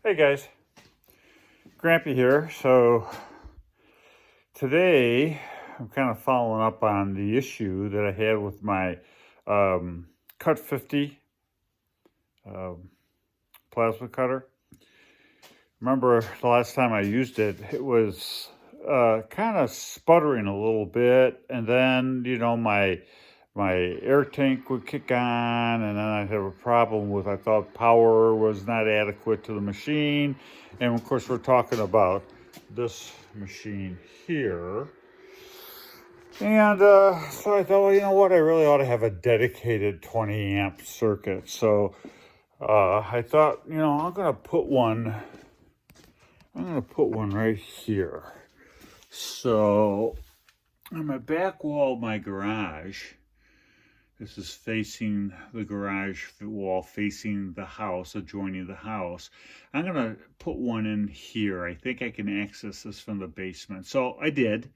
Hey guys, Grampy here. So today I'm kind of following up on the issue that I had with my Cut 50 um, plasma cutter. Remember the last time I used it, it was kind of sputtering a little bit, and then my air tank would kick on, and then I'd have a problem with, I thought power was not adequate to the machine. And of course, we're talking about this machine here. And so I thought, well, you know what, I really ought to have a dedicated 20 amp circuit. So I thought, I'm going to put one right here. So on my back wall of my garage, this is facing the garage wall, facing the house, adjoining the house. I'm going to put one in here. I think I can access this from the basement. So I did.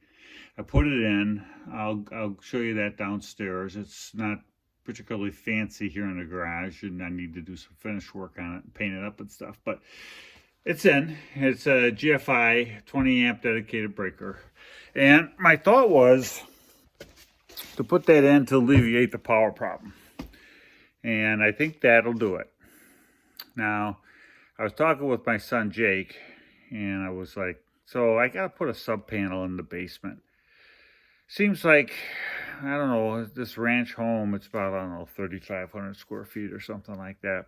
I put it in. I'll show you that downstairs. It's not particularly fancy here in the garage, and I need to do some finish work on it and paint it up and stuff. But it's in. It's a GFI 20 amp dedicated breaker. And my thought was to put that in to alleviate the power problem. And I think that'll do it. Now, I was talking with my son Jake, and I was like, so I got to put a sub panel in the basement. Seems like, I don't know, this ranch home, it's about, I don't know, 3,500 square feet or something like that.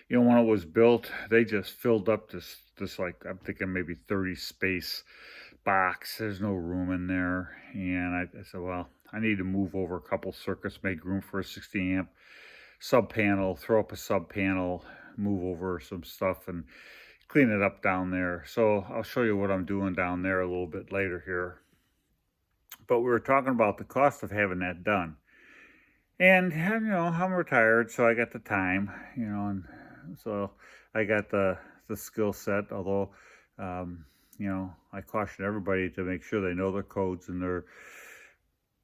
You know, when it was built, they just filled up this like, I'm thinking maybe 30 space box. There's no room in there. And I said, well, I need to move over a couple circuits, make room for a 60 amp sub panel, throw up a sub panel, move over some stuff and clean it up down there. So I'll show you what I'm doing down there a little bit later here. But we were talking about the cost of having that done. And, I'm retired, so I got the time, and so I got the skill set, although, I caution everybody to make sure they know their codes in their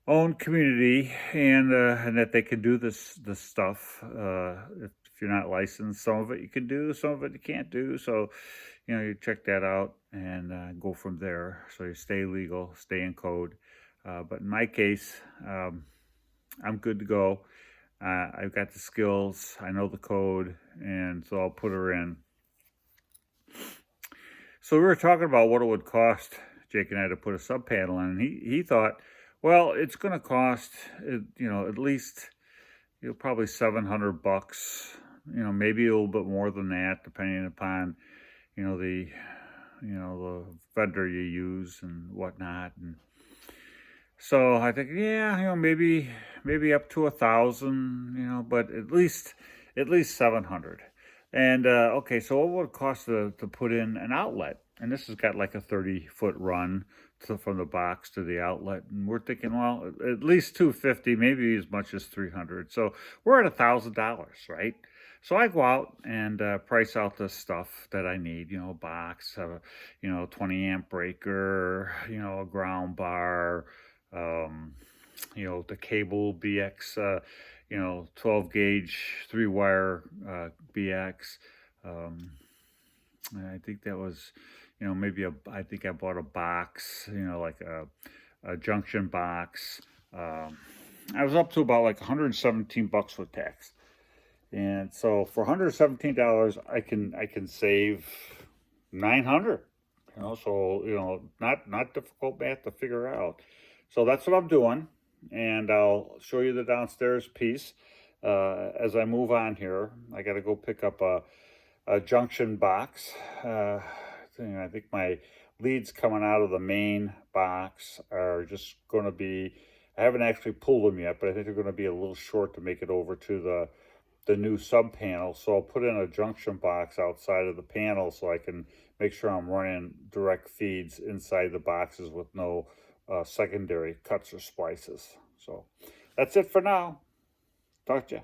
own community and that they can do this stuff. If you're not licensed, some of it you can do, some of it you can't do. So, you check that out and go from there. So you stay legal, stay in code. But in my case, I'm good to go. I've got the skills, I know the code, and so I'll put her in. So we were talking about what it would cost, Jake and I, to put a sub panel in. And he thought, well, it's going to cost, at least, probably $700. Maybe a little bit more than that, depending upon, the vendor you use and whatnot. And so I think, yeah, maybe up to 1,000, but at least 700. And okay, so what would it cost to put in an outlet? And this has got like a 30-foot run from the box to the outlet. And we're thinking, well, at least 250, maybe as much as 300. So we're at $1,000, right? So I go out and price out the stuff that I need, a box, 20 amp breaker, a ground bar, the cable BX, 12 gauge 3-wire BX. And I think that was, I think I bought a box, like a junction box. I was up to about like $117 with tax. And so for $117, I can save $900. So not difficult math to figure out. So that's what I'm doing, and I'll show you the downstairs piece as I move on here. I got to go pick up a junction box. I think my leads coming out of the main box are just going to be, I haven't actually pulled them yet, but I think they're going to be a little short to make it over to the new sub panel. So I'll put in a junction box outside of the panel so I can make sure I'm running direct feeds inside the boxes with no secondary cuts or splices. So that's it for now. Talk to you.